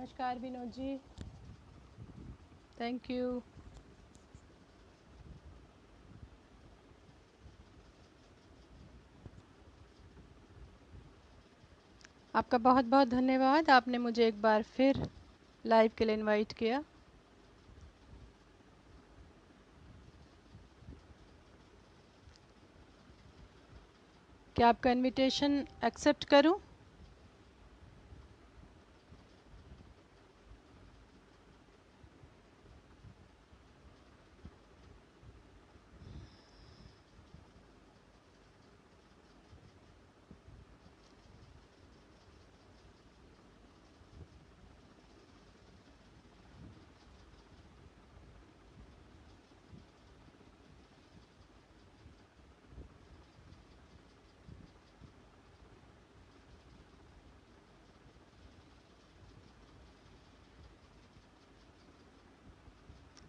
नमस्कार Vinod ji, thank you. आपका बहुत बहुत धन्यवाद, आपने मुझे एक बार फिर लाइव के लिए इनवाइट किया। क्या आपका इनविटेशन एक्सेप्ट करूं?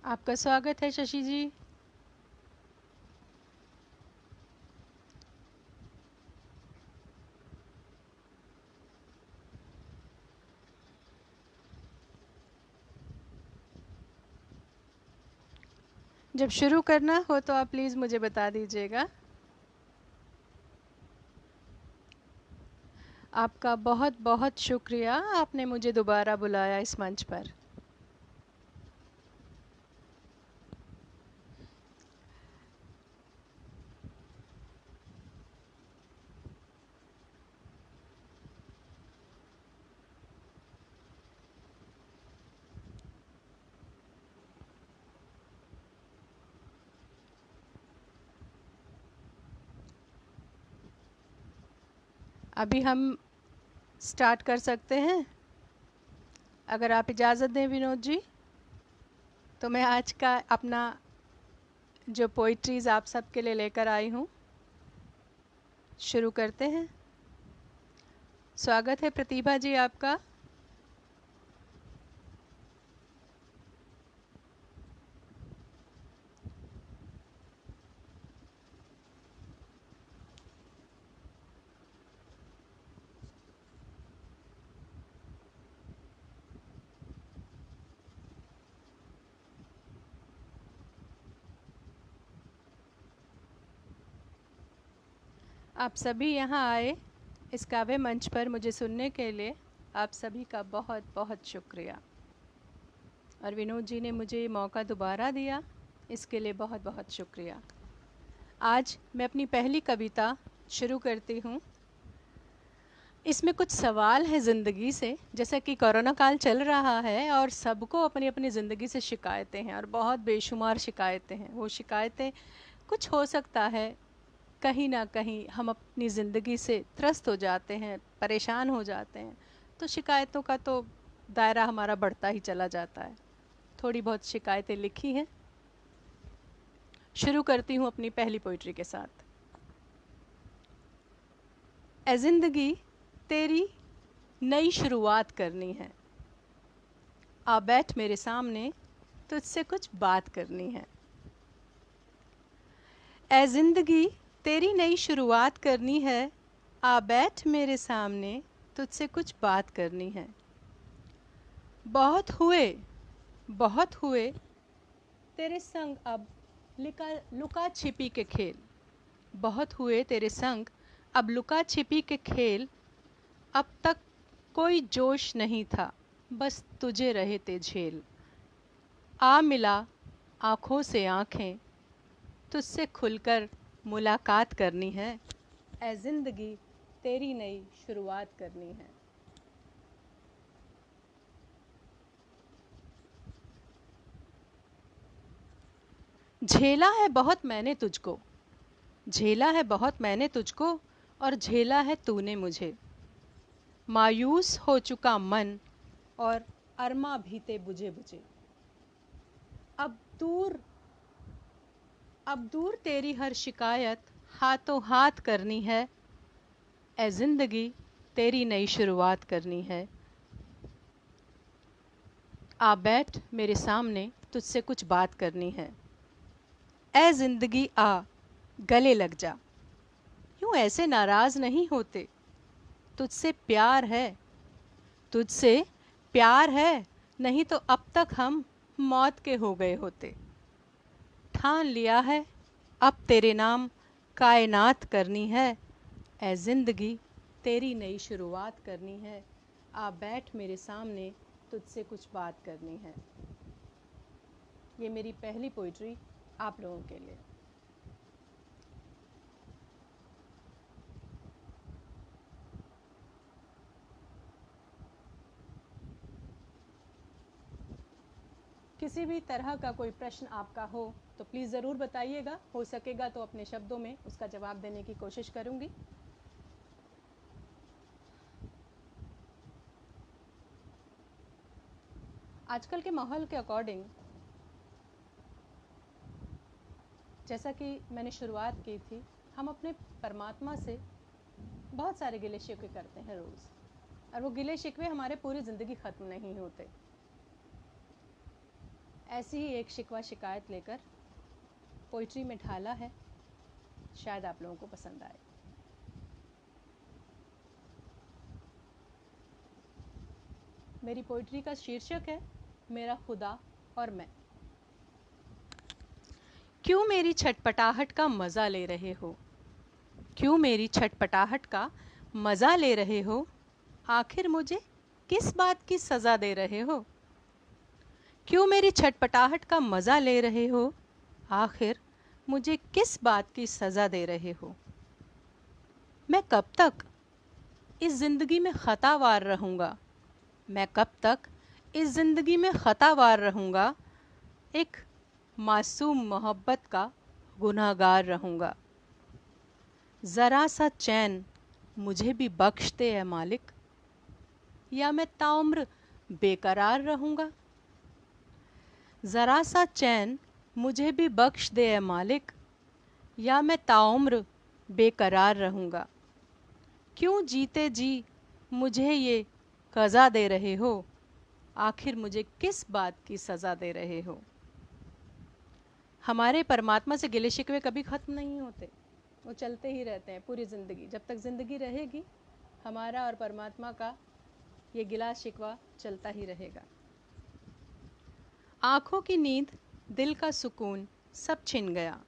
आपका स्वागत है शशि जी। जब शुरू करना हो तो आप प्लीज़ मुझे बता दीजिएगा। आपका बहुत बहुत शुक्रिया, आपने मुझे दोबारा बुलाया इस मंच पर। अभी हम स्टार्ट कर सकते हैं, अगर आप इजाज़त दें विनोद जी। तो मैं आज का अपना जो पोइट्रीज़ आप सबके लिए लेकर आई हूँ, शुरू करते हैं। स्वागत है प्रतिभा जी आपका। आप सभी यहाँ आए इस काव्य मंच पर मुझे सुनने के लिए, आप सभी का बहुत बहुत शुक्रिया। और विनोद जी ने मुझे ये मौका दोबारा दिया, इसके लिए बहुत बहुत शुक्रिया। आज मैं अपनी पहली कविता शुरू करती हूँ। इसमें कुछ सवाल हैं ज़िंदगी से, जैसा कि कोरोना काल चल रहा है और सबको अपनी अपनी ज़िंदगी से शिकायतें हैं और बहुत बेशुमार शिकायतें हैं। वो शिकायतें कुछ हो सकता है कहीं ना कहीं हम अपनी ज़िंदगी से त्रस्त हो जाते हैं, परेशान हो जाते हैं, तो शिकायतों का तो दायरा हमारा बढ़ता ही चला जाता है। थोड़ी बहुत शिकायतें लिखी हैं। शुरू करती हूँ अपनी पहली पोइट्री के साथ। ए ज़िंदगी तेरी नई शुरुआत करनी है, आ बैठ मेरे सामने तुझसे कुछ बात करनी है। ए ज़िंदगी तेरी नई शुरुआत करनी है, आ बैठ मेरे सामने तुझसे कुछ बात करनी है। बहुत हुए तेरे संग अब लुका छिपी के खेल। बहुत हुए तेरे संग अब लुका छिपी के खेल। अब तक कोई जोश नहीं था, बस तुझे रहे थे झेल। आ मिला आँखों से आँखें, तुझसे खुलकर मुलाकात करनी है। ए ज़िंदगी तेरी नई शुरुआत करनी है। झेला है बहुत मैंने तुझको, झेला है बहुत मैंने तुझको, और झेला है तूने मुझे। मायूस हो चुका मन और अरमा भी थे बुझे बुझे। अब दूर अब दूर तेरी हर शिकायत हाथों हाथ करनी है। ए ज़िंदगी तेरी नई शुरुआत करनी है। आ बैठ मेरे सामने तुझसे कुछ बात करनी है। ए ज़िंदगी आ गले लग जा, यूं ऐसे नाराज़ नहीं होते, तुझसे प्यार है, तुझसे प्यार है, नहीं तो अब तक हम मौत के हो गए होते। ठान लिया है अब तेरे नाम कायनात करनी है, ए जिंदगी तेरी नई शुरुआत करनी है। आ बैठ मेरे सामने, तुझसे कुछ बात करनी है। ये मेरी पहली पोइट्री आप लोगों के लिए। किसी भी तरह का कोई प्रश्न आपका हो तो प्लीज़ ज़रूर बताइएगा। हो सकेगा तो अपने शब्दों में उसका जवाब देने की कोशिश करूँगी। आजकल के माहौल के अकॉर्डिंग, जैसा कि मैंने शुरुआत की थी, हम अपने परमात्मा से बहुत सारे गिले शिकवे करते हैं रोज़, और वो गिले शिकवे हमारे पूरी ज़िंदगी ख़त्म नहीं होते। ऐसी ही एक शिकवा शिकायत लेकर पोइट्री में ढाला है, शायद आप लोगों को पसंद आए। मेरी पोइट्री का शीर्षक है मेरा खुदा और मैं। क्यों मेरी छटपटाहट का मज़ा ले रहे हो? क्यों मेरी छटपटाहट का मज़ा ले रहे हो? आखिर मुझे किस बात की सज़ा दे रहे हो? क्यों मेरी छटपटाहट का मज़ा ले रहे हो? आखिर मुझे किस बात की सज़ा दे रहे हो? मैं कब तक इस ज़िंदगी में ख़तावार रहूँगा? मैं कब तक इस ज़िंदगी में ख़तावार रहूँगा? एक मासूम मोहब्बत का गुनहगार रहूँगा। ज़रा सा चैन मुझे भी बख्श दे ऐ मालिक, या मैं ताउम्र बेकरार रहूँगा। ज़रा सा चैन मुझे भी बख्श दे ऐ मालिक, या मैं ताउम्र बेकरार रहूँगा। क्यों जीते जी मुझे ये क़ज़ा दे रहे हो? आखिर मुझे किस बात की सज़ा दे रहे हो? हमारे परमात्मा से गिले शिकवे कभी ख़त्म नहीं होते, वो चलते ही रहते हैं पूरी ज़िंदगी। जब तक ज़िंदगी रहेगी हमारा और परमात्मा का ये गिला शिकवा चलता ही रहेगा। आँखों की नींद, दिल का सुकून सब छिन गया।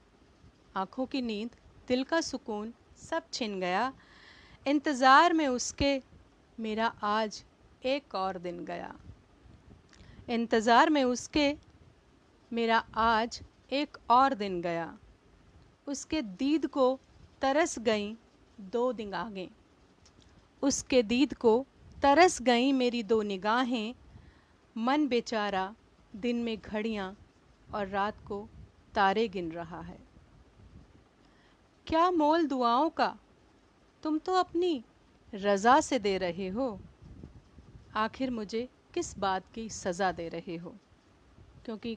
आँखों की नींद, दिल का सुकून सब छिन गया। इंतज़ार में उसके मेरा आज एक और दिन गया। इंतज़ार में उसके मेरा आज एक और दिन गया। उसके दीद को तरस गईं दो निगाहें। उसके दीद को तरस गईं मेरी दो निगाहें। मन बेचारा दिन में घड़ियाँ और रात को तारे गिन रहा है। क्या मोल दुआओं का तुम तो अपनी रज़ा से दे रहे हो? आखिर मुझे किस बात की सज़ा दे रहे हो? क्योंकि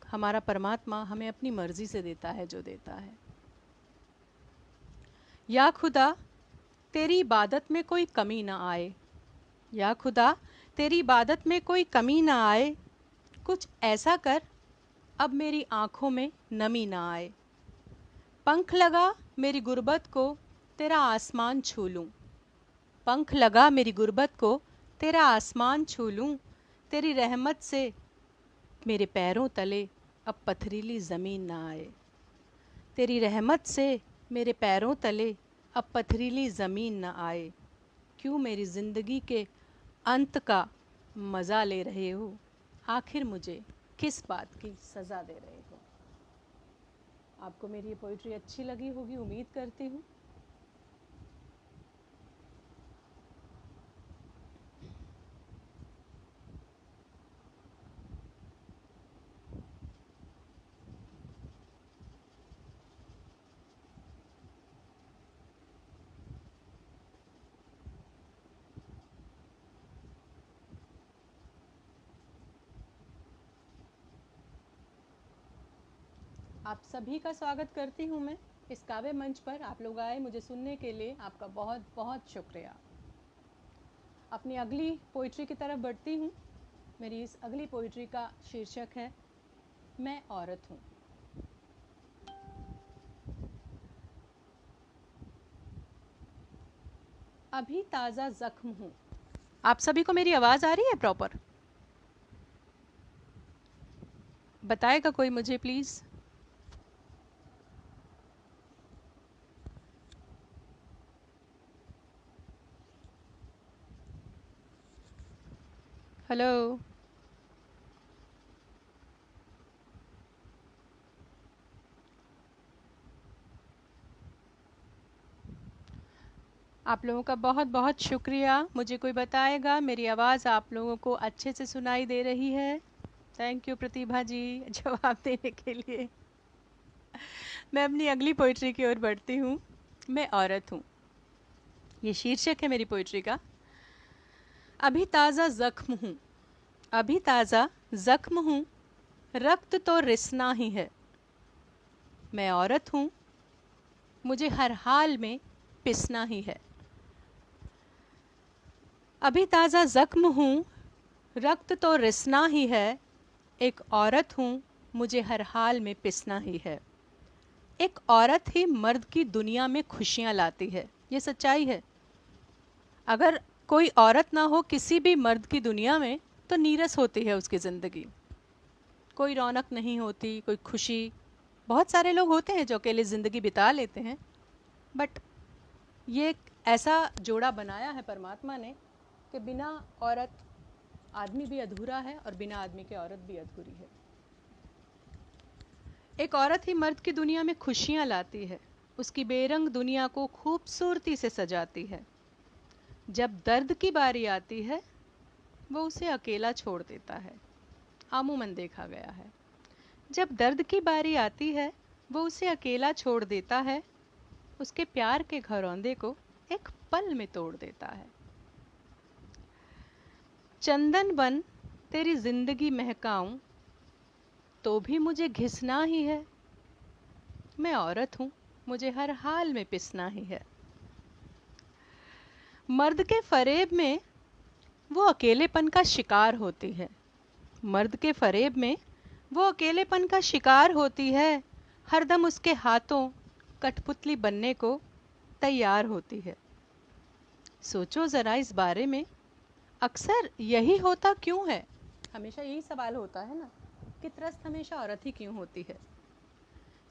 हमारा परमात्मा हमें अपनी मर्ज़ी से देता है जो देता है। या खुदा तेरी इबादत में कोई कमी ना आए। या खुदा तेरी इबादत में कोई कमी ना आए। कुछ ऐसा कर अब मेरी आँखों में नमी ना आए। पंख लगा मेरी गुर्बत को तेरा आसमान छू लूँ। पंख लगा मेरी गुर्बत को तेरा आसमान छू लूँ। तेरी रहमत से मेरे पैरों तले अब पथरीली ज़मीन ना आए। तेरी रहमत से मेरे पैरों तले अब पथरीली ज़मीन ना आए। क्यों मेरी ज़िंदगी के अंत का मज़ा ले रहे हो? आखिर मुझे किस बात की सज़ा दे रहे हो? आपको मेरी ये पोइट्री अच्छी लगी होगी, उम्मीद करती हूँ। आप सभी का स्वागत करती हूँ मैं इस काव्य मंच पर। आप लोग आए मुझे सुनने के लिए, आपका बहुत बहुत शुक्रिया। अपनी अगली पोइट्री की तरफ बढ़ती हूँ। मेरी इस अगली पोइट्री का शीर्षक है मैं औरत हूँ। अभी ताज़ा ज़ख्म हूँ। आप सभी को मेरी आवाज़ आ रही है प्रॉपर? बताएगा कोई मुझे प्लीज़? हेलो। आप लोगों का बहुत बहुत शुक्रिया। मुझे कोई बताएगा मेरी आवाज़ आप लोगों को अच्छे से सुनाई दे रही है? थैंक यू प्रतिभा जी जवाब देने के लिए। मैं अपनी अगली पोइट्री की ओर बढ़ती हूँ। मैं औरत हूँ, ये शीर्षक है मेरी पोइट्री का। अभी ताज़ा ज़ख्म हूँ, अभी ताज़ा ज़ख्म हूँ, रक्त तो रिसना ही है। मैं औरत हूँ, मुझे हर हाल में पिसना ही है। अभी ताज़ा ज़ख्म हूँ, रक्त तो रिसना ही है। एक औरत हूँ, मुझे हर हाल में पिसना ही है। एक औरत ही मर्द की दुनिया में खुशियाँ लाती है, ये सच्चाई है। अगर कोई औरत ना हो किसी भी मर्द की दुनिया में तो नीरस होती है उसकी ज़िंदगी। कोई रौनक नहीं होती, कोई खुशी। बहुत सारे लोग होते हैं जो अकेले ज़िंदगी बिता लेते हैं, बट ये एक ऐसा जोड़ा बनाया है परमात्मा ने कि बिना औरत आदमी भी अधूरा है और बिना आदमी के औरत भी अधूरी है। एक औरत ही मर्द की दुनिया में खुशियाँ लाती है, उसकी बेरंग दुनिया को खूबसूरती से सजाती है। जब दर्द की बारी आती है वो उसे अकेला छोड़ देता है, अमूमन देखा गया है। जब दर्द की बारी आती है वो उसे अकेला छोड़ देता है, उसके प्यार के घरौंदे को एक पल में तोड़ देता है। चंदन बन तेरी जिंदगी महकाऊं तो भी मुझे घिसना ही है। मैं औरत हूं, मुझे हर हाल में पिसना ही है। मर्द के फरेब में वो अकेलेपन का शिकार होती है। मर्द के फरेब में वो अकेलेपन का शिकार होती है। हरदम उसके हाथों कठपुतली बनने को तैयार होती है। सोचो जरा इस बारे में, अक्सर यही होता क्यों है? हमेशा यही सवाल होता है ना कि त्रस्त हमेशा औरत ही क्यों होती है।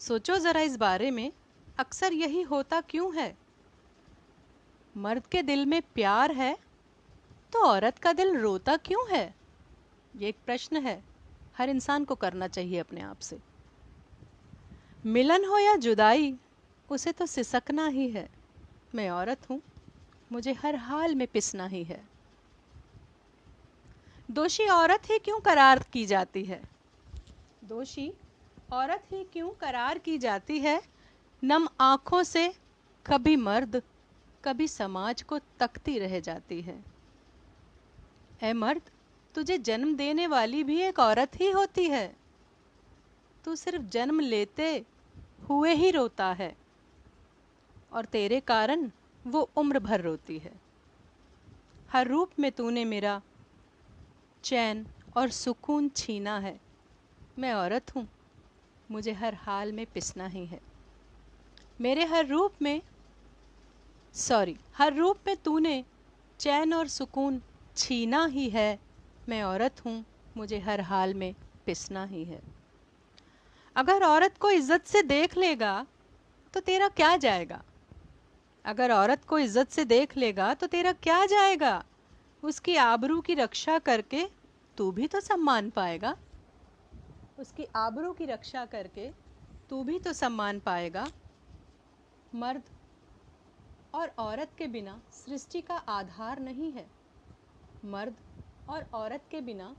सोचो जरा इस बारे में, अक्सर यही होता क्यों है? मर्द के दिल में प्यार है तो औरत का दिल रोता क्यों है? ये एक प्रश्न है, हर इंसान को करना चाहिए अपने आप से। मिलन हो या जुदाई, उसे तो सिसकना ही है। मैं औरत हूं, मुझे हर हाल में पिसना ही है। दोषी औरत ही क्यों करार की जाती है? दोषी औरत ही क्यों करार की जाती है? नम आंखों से कभी मर्द कभी समाज को तकती रह जाती है। ऐ मर्द, तुझे जन्म देने वाली भी एक औरत ही होती है। तू सिर्फ जन्म लेते हुए ही रोता है और तेरे कारण वो उम्र भर रोती है। हर रूप में तूने मेरा चैन और सुकून छीना है। मैं औरत हूँ, मुझे हर हाल में पिसना ही है। मेरे हर रूप में तूने चैन और सुकून छीना ही है। मैं औरत हूँ, मुझे हर हाल में पिसना ही है। अगर औरत को इज्जत से देख लेगा तो तेरा क्या जाएगा? अगर औरत को इज्जत से देख लेगा तो तेरा क्या जाएगा? उसकी आबरू की रक्षा करके तू भी तो सम्मान पाएगा। उसकी आबरू की रक्षा करके तू भी तो सम्मान पाएगा। मर्द और औरत के बिना सृष्टि का आधार नहीं है। मर्द और औरत के बिना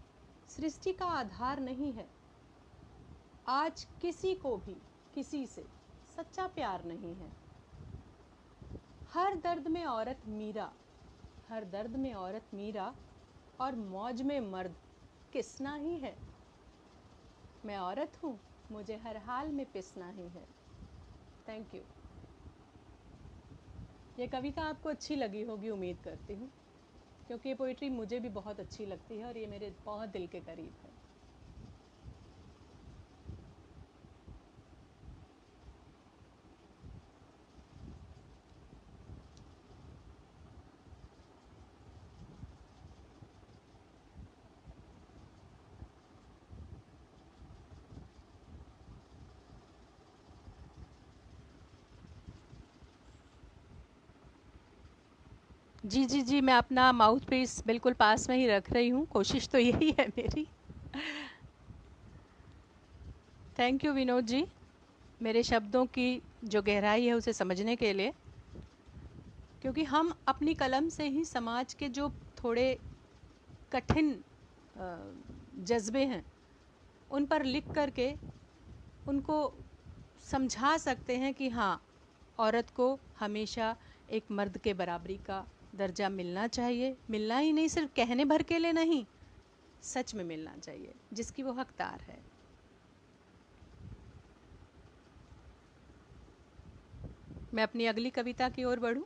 सृष्टि का आधार नहीं है। आज किसी को भी किसी से सच्चा प्यार नहीं है। हर दर्द में औरत मीरा, हर दर्द में औरत मीरा और मौज में मर्द किसना ही है। मैं औरत हूँ, मुझे हर हाल में पिसना ही है। Thank you. ये कविता आपको अच्छी लगी होगी उम्मीद करती हूँ, क्योंकि ये पोइट्री मुझे भी बहुत अच्छी लगती है और ये मेरे बहुत दिल के करीब है। जी जी जी, मैं अपना माउथ पीस बिल्कुल पास में ही रख रही हूँ, कोशिश तो यही है मेरी। थैंक यू विनोद जी, मेरे शब्दों की जो गहराई है उसे समझने के लिए। क्योंकि हम अपनी कलम से ही समाज के जो थोड़े कठिन जज्बे हैं उन पर लिख करके उनको समझा सकते हैं कि हाँ, औरत को हमेशा एक मर्द के बराबरी का दर्जा मिलना चाहिए। मिलना ही नहीं, सिर्फ कहने भर के लिए नहीं, सच में मिलना चाहिए, जिसकी वो हकदार है। मैं अपनी अगली कविता की ओर बढ़ूं।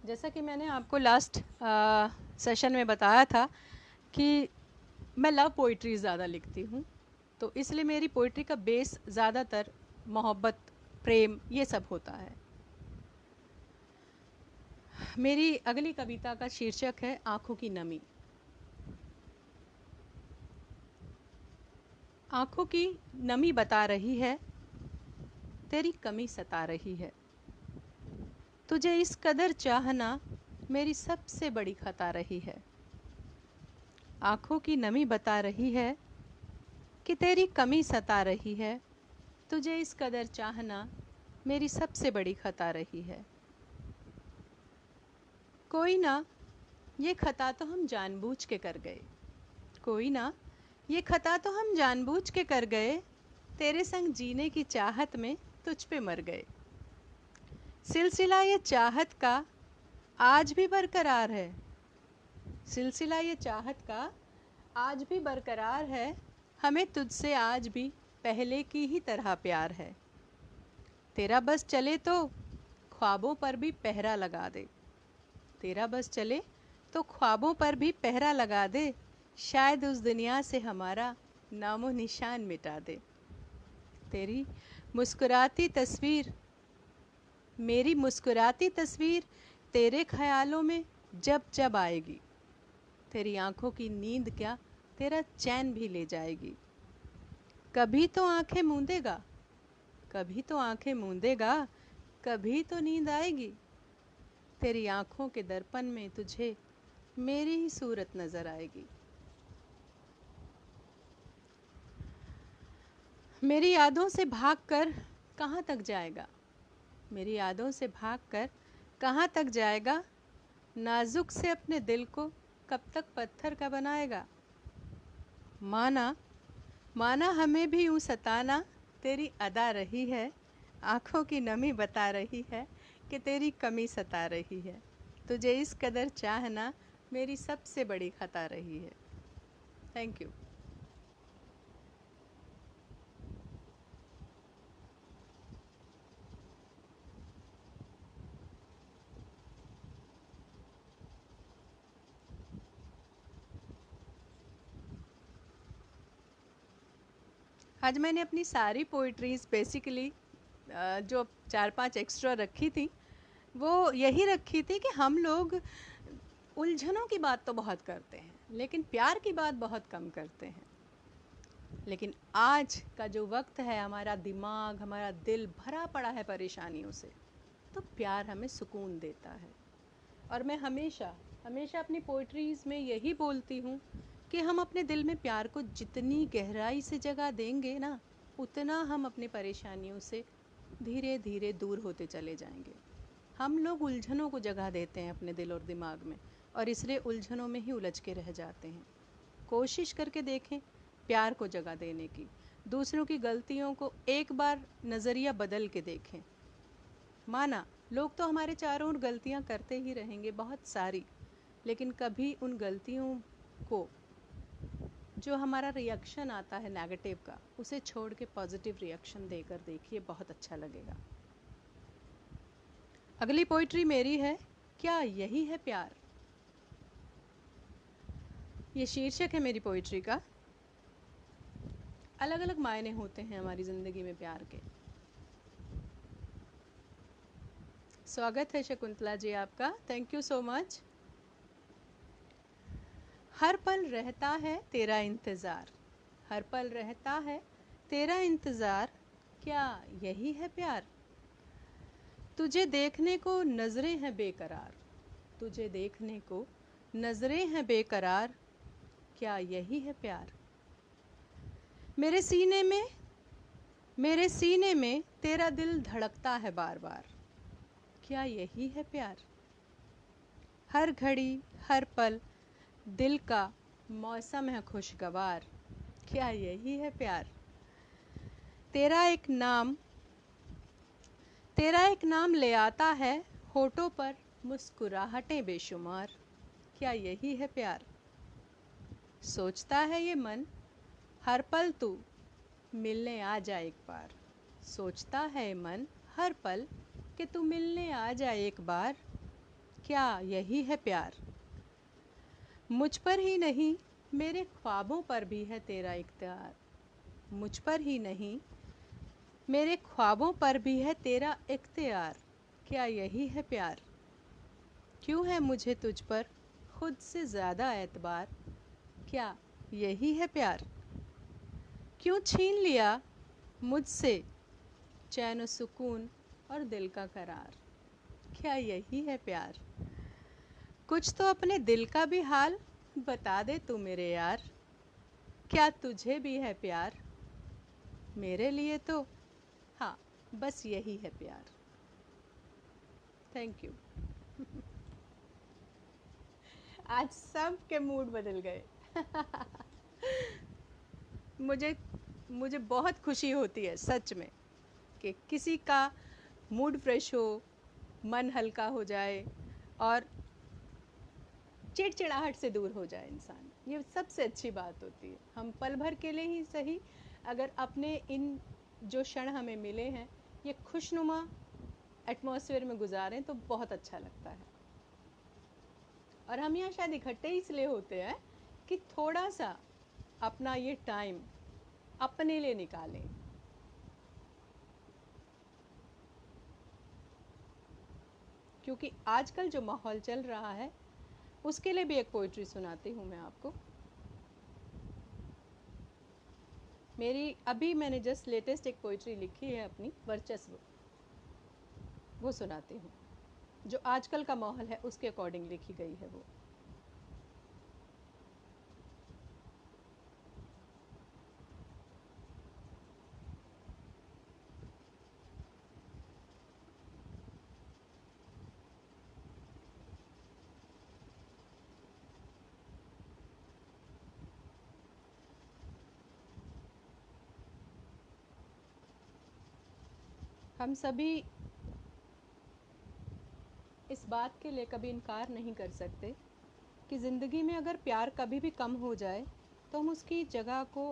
जैसा कि मैंने आपको लास्ट सेशन में बताया था कि मैं लव पोइट्री ज़्यादा लिखती हूँ, तो इसलिए मेरी पोइट्री का बेस ज़्यादातर मोहब्बत, प्रेम, ये सब होता है। मेरी अगली कविता का शीर्षक है आँखों की नमी। आँखों की नमी बता रही है, तेरी कमी सता रही है। तुझे इस कदर चाहना मेरी सबसे बड़ी खता रही है। आँखों की नमी बता रही है कि तेरी कमी सता रही है। तुझे इस कदर चाहना मेरी सबसे बड़ी खता रही है। कोई ना, ये खता तो हम जानबूझ के कर गए। कोई ना, ये खता तो हम जानबूझ के कर गए। तेरे संग जीने की चाहत में तुझ पे मर गए। सिलसिला ये चाहत का आज भी बरकरार है। सिलसिला ये चाहत का आज भी बरकरार है। हमें तुझसे आज भी पहले की ही तरह प्यार है। तेरा बस चले तो ख्वाबों पर भी पहरा लगा दे। तेरा बस चले तो ख्वाबों पर भी पहरा लगा दे। शायद उस दुनिया से हमारा नामो निशान मिटा दे। तेरी मुस्कुराती तस्वीर, मेरी मुस्कुराती तस्वीर तेरे ख्यालों में जब जब आएगी। तेरी आंखों की नींद क्या तेरा चैन भी ले जाएगी। कभी तो आंखें मूंदेगा, कभी तो आंखें मूंदेगा, कभी तो नींद आएगी। तेरी आंखों के दर्पण में तुझे मेरी ही सूरत नजर आएगी। मेरी यादों से भागकर कहाँ तक जाएगा। मेरी यादों से भागकर कहाँ तक जाएगा। नाजुक से अपने दिल को कब तक पत्थर का बनाएगा। माना, माना हमें भी यूं सताना तेरी अदा रही है। आँखों की नमी बता रही है कि तेरी कमी सता रही है। तुझे इस कदर चाहना मेरी सबसे बड़ी खता रही है। Thank you. आज मैंने अपनी सारी पोइट्रीज़ बेसिकली जो 4-5 एक्स्ट्रा रखी थी, वो यही रखी थी कि हम लोग उलझनों की बात तो बहुत करते हैं, लेकिन प्यार की बात बहुत कम करते हैं। लेकिन आज का जो वक्त है, हमारा दिमाग, हमारा दिल भरा पड़ा है परेशानियों से, तो प्यार हमें सुकून देता है। और मैं हमेशा हमेशा अपनी पोइट्रीज़ में यही बोलती हूँ कि हम अपने दिल में प्यार को जितनी गहराई से जगह देंगे ना, उतना हम अपनी परेशानियों से धीरे धीरे दूर होते चले जाएंगे। हम लोग उलझनों को जगह देते हैं अपने दिल और दिमाग में, और इसलिए उलझनों में ही उलझ के रह जाते हैं। कोशिश करके देखें प्यार को जगह देने की। दूसरों की गलतियों को एक बार नज़रिया बदल के देखें। माना लोग तो हमारे चारों ओर गलतियां करते ही रहेंगे, बहुत सारी, लेकिन कभी उन गलतियों को, जो हमारा रिएक्शन आता है नेगेटिव का, उसे छोड़ के पॉजिटिव रिएक्शन देकर देखिए, बहुत अच्छा लगेगा। अगली पोइट्री मेरी है, क्या यही है प्यार। ये शीर्षक है मेरी पोइट्री का। अलग अलग मायने होते हैं हमारी ज़िंदगी में प्यार के। स्वागत है शकुंतला जी आपका, थैंक यू सो मच। हर पल रहता है तेरा इंतज़ार, हर पल रहता है तेरा इंतज़ार, क्या यही है प्यार? तुझे देखने को नज़रें हैं बेकरार, तुझे देखने को नज़रें हैं बेकरार, क्या यही है प्यार? मेरे सीने में तेरा दिल धड़कता है बार बार, क्या यही है प्यार? हर घड़ी हर पल दिल का मौसम है खुशगवार, क्या यही है प्यार? तेरा एक नाम ले आता है होठों पर मुस्कुराहटें बेशुमार, क्या यही है प्यार? सोचता है ये मन हर पल तू मिलने आ जा एक बार, सोचता है मन हर पल कि तू मिलने आ जा एक बार, क्या यही है प्यार? मुझ पर ही नहीं मेरे ख्वाबों पर भी है तेरा इख्तियार, मुझ पर ही नहीं मेरे ख्वाबों पर भी है तेरा इख्तियार, क्या यही है प्यार? क्यों है मुझे तुझ पर खुद से ज़्यादा एतबार, क्या यही है प्यार? क्यों छीन लिया मुझसे चैन व सुकून और दिल का करार, क्या यही है प्यार? कुछ तो अपने दिल का भी हाल बता दे तू मेरे यार, क्या तुझे भी है प्यार? मेरे लिए तो हाँ, बस यही है प्यार। Thank you. आज सब के मूड बदल गए। मुझे बहुत खुशी होती है सच में कि किसी का मूड फ्रेश हो, मन हल्का हो जाए और चिड़चिड़ाहट से दूर हो जाए इंसान। ये सबसे अच्छी बात होती है। हम पल भर के लिए ही सही, अगर अपने इन जो क्षण हमें मिले हैं ये खुशनुमा एटमॉस्फेयर में गुजारें तो बहुत अच्छा लगता है। और हम यहाँ शायद इकट्ठे इसलिए होते हैं कि थोड़ा सा अपना ये टाइम अपने लिए निकालें। क्योंकि आजकल जो माहौल चल रहा है उसके लिए भी एक पोइट्री सुनाती हूँ मैं आपको। मैंने जस्ट लेटेस्ट एक पोइट्री लिखी है अपनी, वर्चस्व, वो सुनाती हूँ। जो आजकल का माहौल है उसके अकॉर्डिंग लिखी गई है वो। हम सभी इस बात के लिए कभी इनकार नहीं कर सकते कि ज़िंदगी में अगर प्यार कभी भी कम हो जाए तो हम उसकी जगह को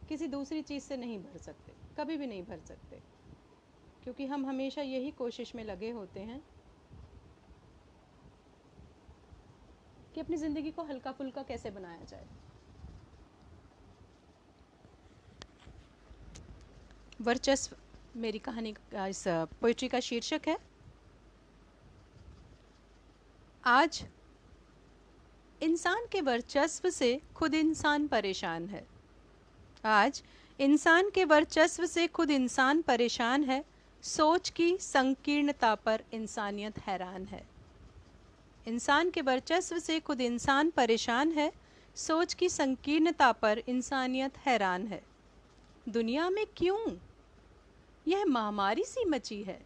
किसी दूसरी चीज़ से नहीं भर सकते, कभी भी नहीं भर सकते। क्योंकि हम हमेशा यही कोशिश में लगे होते हैं कि अपनी ज़िंदगी को हल्का फुल्का कैसे बनाया जाए। वर्चस्व मेरी कहानी का, इस पोइट्री का शीर्षक है। आज इंसान के वर्चस्व से खुद इंसान परेशान है। आज इंसान के वर्चस्व से खुद इंसान परेशान है, सोच की संकीर्णता पर इंसानियत हैरान है। इंसान के वर्चस्व से खुद इंसान परेशान है, सोच की संकीर्णता पर इंसानियत हैरान है। दुनिया में क्यों यह महामारी सी मची है,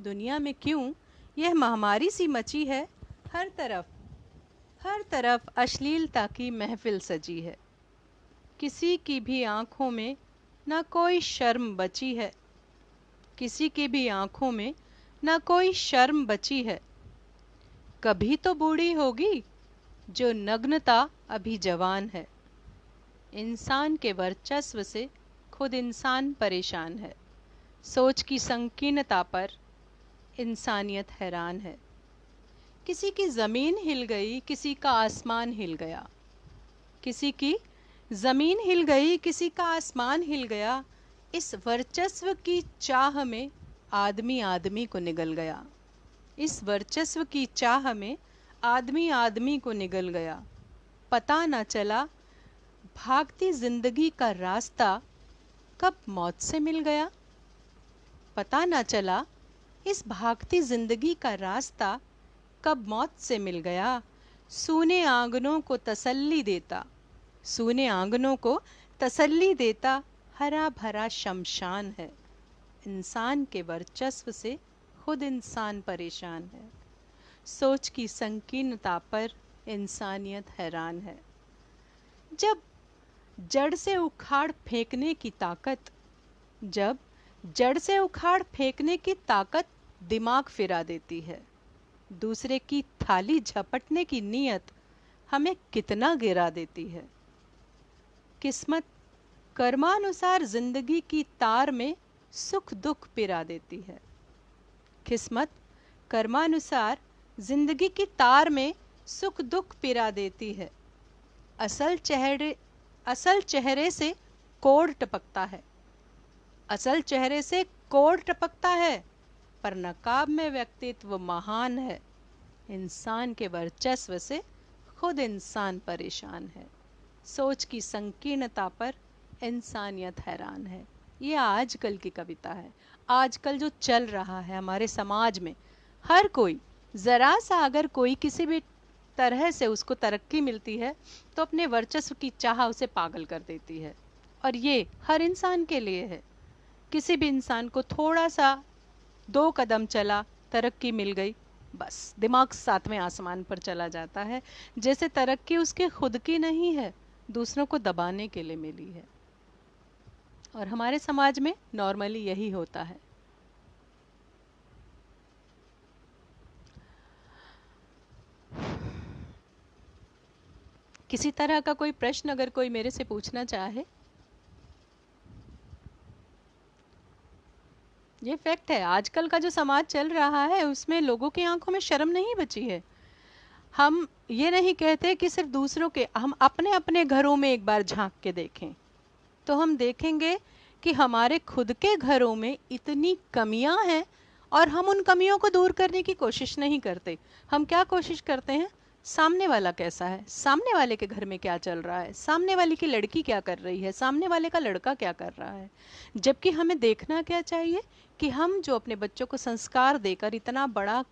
दुनिया में क्यों यह महामारी सी मची है, हर तरफ अश्लीलता की महफिल सजी है। किसी की भी आंखों में ना कोई शर्म बची है, किसी की भी आंखों में ना कोई शर्म बची है। कभी तो बूढ़ी होगी जो नग्नता अभी जवान है। इंसान के वर्चस्व से खुद इंसान परेशान है, सोच की संकीर्णता पर इंसानियत हैरान है। किसी की ज़मीन हिल गई, किसी का आसमान हिल गया, किसी की ज़मीन हिल गई, किसी का आसमान हिल गया। इस वर्चस्व की चाह में आदमी आदमी को निगल गया, इस वर्चस्व की चाह में आदमी आदमी को निगल गया। पता न चला भागती जिंदगी का रास्ता कब मौत से मिल गया। पता न चला इस भागती जिंदगी का रास्ता कब मौत से मिल गया। सूने आंगनों को तसल्ली देता, सूने आंगनों को तसल्ली देता हरा भरा शमशान है। इंसान के वर्चस्व से खुद इंसान परेशान है। सोच की संकीर्णता पर इंसानियत हैरान है। जब जड़ से उखाड़ फेंकने की ताकत, जब जड़ से उखाड़ फेंकने की ताकत दिमाग फिरा देती है, दूसरे की थाली झपटने की नीयत हमें कितना गिरा देती है। किस्मत कर्मानुसार जिंदगी की तार में सुख दुख पिरा देती है। किस्मत कर्मानुसार जिंदगी की तार में सुख दुख पिरा देती है। असल चेहरे से कोढ़ टपकता है, असल चेहरे से कोढ़ टपकता है, पर नकाब में व्यक्तित्व महान है। इंसान के वर्चस्व से खुद इंसान परेशान है। सोच की संकीर्णता पर इंसानियत हैरान है। ये आजकल की कविता है। आजकल जो चल रहा है हमारे समाज में, हर कोई जरा सा अगर कोई किसी भी तरह से उसको तरक्की मिलती है तो अपने वर्चस्व की चाह उसे पागल कर देती है। और ये हर इंसान के लिए है। किसी भी इंसान को थोड़ा सा 2 कदम चला, तरक्की मिल गई, बस दिमाग 7वें आसमान पर चला जाता है। जैसे तरक्की उसके खुद की नहीं है, दूसरों को दबाने के लिए मिली है। और हमारे समाज में नॉर्मली यही होता है। किसी तरह का कोई प्रश्न अगर कोई मेरे से पूछना चाहे। ये फैक्ट है, आजकल का जो समाज चल रहा है उसमें लोगों की आंखों में शर्म नहीं बची है। हम ये नहीं कहते कि सिर्फ दूसरों के, हम अपने अपने घरों में एक बार झांक के देखें तो हम देखेंगे कि हमारे खुद के घरों में इतनी कमियां हैं और हम उन कमियों को दूर करने की कोशिश नहीं करते। हम क्या कोशिश करते हैं, सामने वाला कैसा है, सामने वाले के घर में क्या चल रहा है, सामने वाले की लड़की क्या कर रही है, सामने वाले का लड़का क्या कर रहा है। जबकि हमें देखना क्या चाहिए कि हम जो अपने बच्चों को संस्कार देकर इतना बड़ा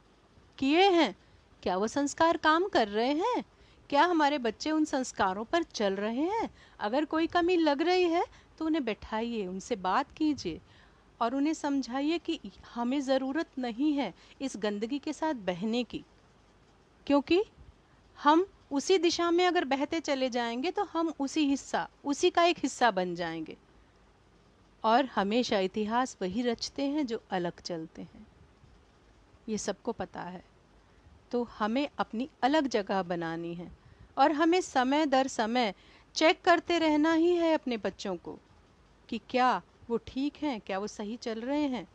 किए हैं, क्या वो संस्कार काम कर रहे हैं, क्या हमारे बच्चे उन संस्कारों पर चल रहे हैं। अगर कोई कमी लग रही है तो उन्हें बैठाइए, उनसे बात कीजिए और उन्हें समझाइए कि हमें ज़रूरत नहीं है इस गंदगी के साथ बहने की, क्योंकि हम उसी दिशा में अगर बहते चले जाएंगे तो हम उसी का एक हिस्सा बन जाएंगे। और हमेशा इतिहास वही रचते हैं जो अलग चलते हैं, ये सबको पता है। तो हमें अपनी अलग जगह बनानी है और हमें समय दर समय चेक करते रहना ही है अपने बच्चों को कि क्या वो ठीक हैं, क्या वो सही चल रहे हैं।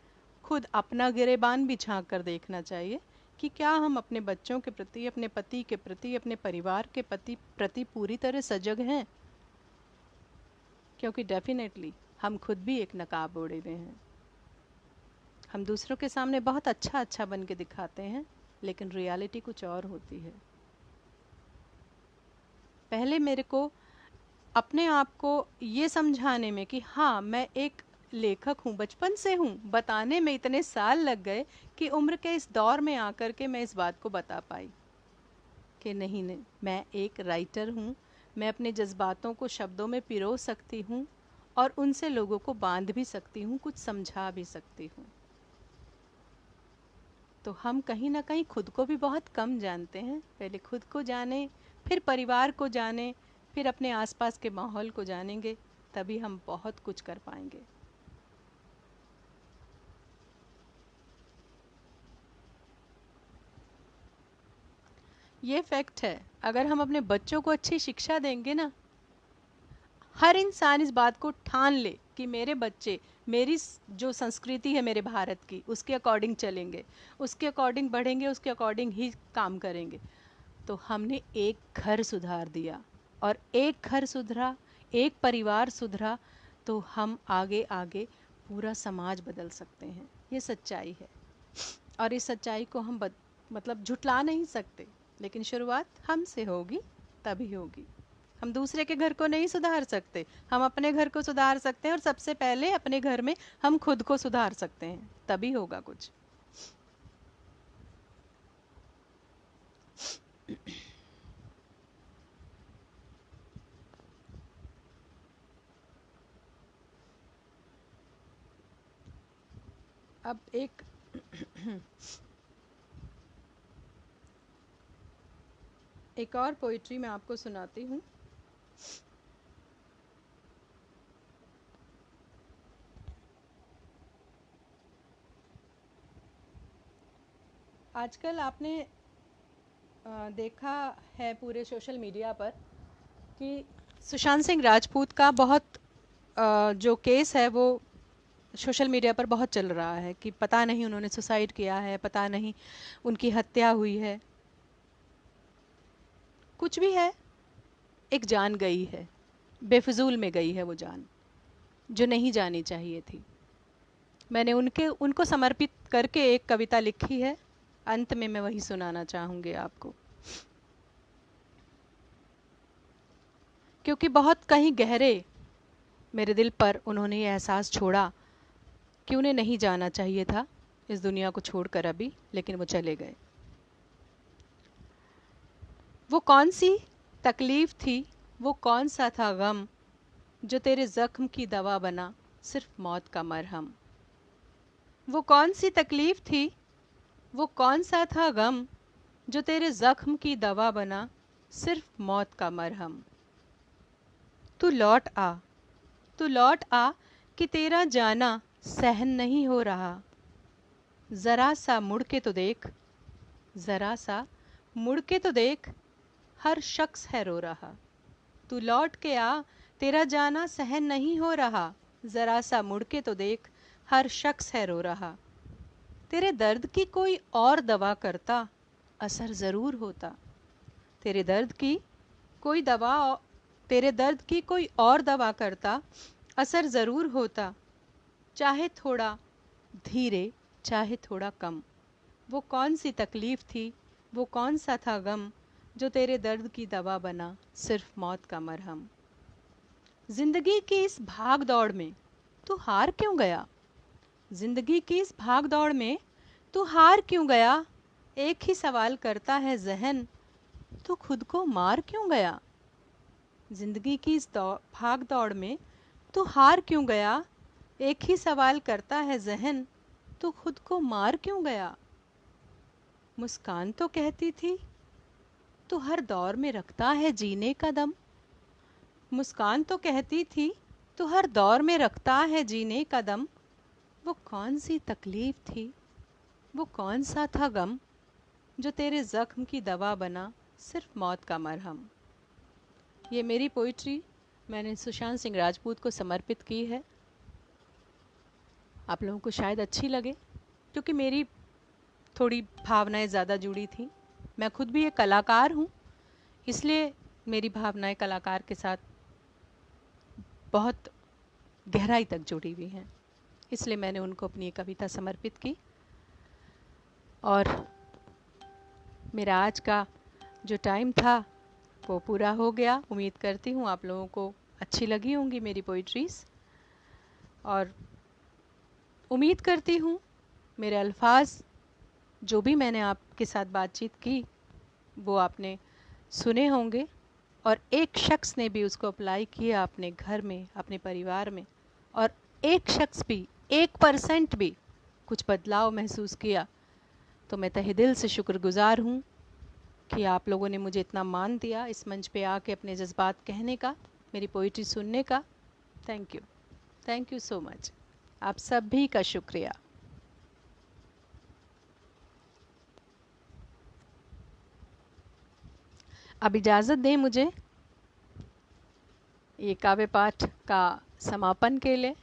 खुद अपना गिरेबान भी झांक कर देखना चाहिए कि क्या हम अपने बच्चों के प्रति, अपने पति के प्रति, अपने परिवार के प्रति पूरी तरह सजग हैं। क्योंकि डेफिनेटली हम खुद भी एक नकाब ओढ़े हुए हैं। हम दूसरों के सामने बहुत अच्छा बन के दिखाते हैं, लेकिन रियलिटी कुछ और होती है। पहले मेरे को अपने आप को ये समझाने में कि हाँ मैं एक लेखक हूँ, बचपन से हूँ, बताने में इतने साल लग गए कि उम्र के इस दौर में आकर के मैं इस बात को बता पाई कि नहीं, मैं एक राइटर हूँ, मैं अपने जज्बातों को शब्दों में पिरो सकती हूँ और उनसे लोगों को बांध भी सकती हूँ, कुछ समझा भी सकती हूँ। तो हम कहीं ना कहीं खुद को भी बहुत कम जानते हैं। पहले खुद को जाने, फिर परिवार को जाने, फिर अपने आसपास के माहौल को जानेंगे, तभी हम बहुत कुछ कर पाएंगे। ये फैक्ट है, अगर हम अपने बच्चों को अच्छी शिक्षा देंगे ना, हर इंसान इस बात को ठान ले कि मेरे बच्चे मेरी जो संस्कृति है मेरे भारत की, उसके अकॉर्डिंग चलेंगे, उसके अकॉर्डिंग बढ़ेंगे, उसके अकॉर्डिंग ही काम करेंगे, तो हमने एक घर सुधार दिया। और एक घर सुधरा, एक परिवार सुधरा, तो हम आगे आगे पूरा समाज बदल सकते हैं। ये सच्चाई है और इस सच्चाई को हम मतलब झुटला नहीं सकते, लेकिन शुरुआत हमसे होगी, तभी होगी। हम दूसरे के घर को नहीं सुधार सकते, हम अपने घर को सुधार सकते हैं, और सबसे पहले अपने घर में हम खुद को सुधार सकते हैं, तभी होगा कुछ। अब एक और पोइट्री मैं आपको सुनाती हूँ। आजकल आपने देखा है पूरे सोशल मीडिया पर कि सुशांत सिंह राजपूत का बहुत जो केस है वो सोशल मीडिया पर बहुत चल रहा है कि पता नहीं उन्होंने सुसाइड किया है, पता नहीं उनकी हत्या हुई है, कुछ भी है, एक जान गई है, बेफजूल में गई है वो जान, जो नहीं जानी चाहिए थी। मैंने उनको समर्पित करके एक कविता लिखी है, अंत में मैं वही सुनाना चाहूँगी आपको, क्योंकि बहुत कहीं गहरे मेरे दिल पर उन्होंने ये एहसास छोड़ा कि उन्हें नहीं जाना चाहिए था इस दुनिया को छोड़कर अभी, लेकिन वो चले गए। वो कौन सी तकलीफ़ थी, वो कौन सा था गम, जो तेरे ज़ख्म की दवा बना सिर्फ मौत का मरहम। वो कौन सी तकलीफ़ थी, वो कौन सा था गम, जो तेरे ज़ख्म की दवा बना सिर्फ मौत का मरहम। तू लौट आ, तू लौट आ कि तेरा जाना सहन नहीं हो रहा। ज़रा सा मुड़ के तो देख, ज़रा सा मुड़ के तो देख, हर शख्स है रो रहा। तू लौट के आ, तेरा जाना सहन नहीं हो रहा। ज़रा सा मुड़ के तो देख, हर शख्स है रो रहा। तेरे दर्द की कोई और दवा करता, असर ज़रूर होता। तेरे दर्द की कोई दवा, तेरे दर्द की कोई और दवा करता, असर ज़रूर होता। चाहे थोड़ा धीरे, चाहे थोड़ा कम। वो कौन सी तकलीफ़ थी, वो कौन सा था गम, जो तेरे दर्द की दवा बना सिर्फ मौत का मरहम। ज़िंदगी की इस भाग दौड़ में तू हार क्यों गया? ज़िंदगी की इस भाग दौड़ में तू हार क्यों गया? एक ही सवाल करता है ज़हन, तू खुद को मार क्यों गया? ज़िंदगी की इस भाग दौड़ में तू हार क्यों गया? एक ही सवाल करता है ज़हन, तू खुद को मार क्यों गया? मुस्कान तो कहती थी, तू हर दौर में रखता है जीने का दम। मुस्कान तो कहती थी, तू हर दौर में रखता है जीने का दम। वो कौन सी तकलीफ़ थी, वो कौन सा था गम, जो तेरे ज़ख्म की दवा बना सिर्फ मौत का मरहम। ये मेरी पोइट्री मैंने सुशांत सिंह राजपूत को समर्पित की है। आप लोगों को शायद अच्छी लगे, क्योंकि मेरी थोड़ी भावनाएं ज़्यादा जुड़ी थी। मैं खुद भी एक कलाकार हूँ, इसलिए मेरी भावनाएं कलाकार के साथ बहुत गहराई तक जुड़ी हुई हैं, इसलिए मैंने उनको अपनी एक कविता समर्पित की। और मेरा आज का जो टाइम था वो पूरा हो गया। उम्मीद करती हूँ आप लोगों को अच्छी लगी होंगी मेरी पोइट्रीज़, और उम्मीद करती हूँ मेरे अल्फाज जो भी मैंने आपके साथ बातचीत की वो आपने सुने होंगे, और एक शख्स ने भी उसको अप्लाई किया अपने घर में, अपने परिवार में, और एक शख्स भी 1% भी कुछ बदलाव महसूस किया, तो मैं तहे दिल से शुक्रगुज़ार हूँ कि आप लोगों ने मुझे इतना मान दिया इस मंच पे आके अपने जज्बात कहने का, मेरी पोइट्री सुनने का। Thank you so much. आप सभी का शुक्रिया। अब इजाज़त दें मुझे ये काव्य पाठ का समापन के लिए।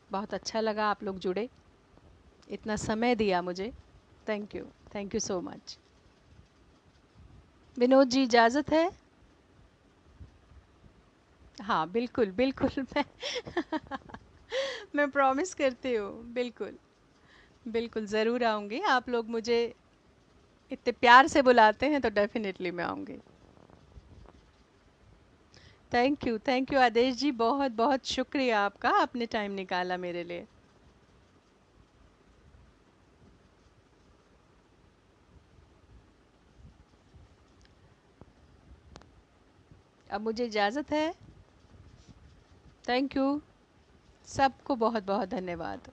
बहुत अच्छा लगा आप लोग जुड़े, इतना समय दिया मुझे। Thank you so much. Vinod ji इजाज़त है? हाँ बिल्कुल बिल्कुल, मैं प्रॉमिस करती हूँ, बिल्कुल बिल्कुल ज़रूर आऊँगी। आप लोग मुझे इतने प्यार से बुलाते हैं तो डेफिनेटली मैं आऊँगी। थैंक यू आदेश जी, बहुत बहुत शुक्रिया आपका, आपने टाइम निकाला मेरे लिए। अब मुझे इजाज़त है। Thank you. सबको बहुत बहुत धन्यवाद।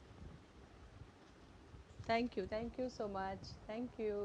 Thank you so much. Thank you.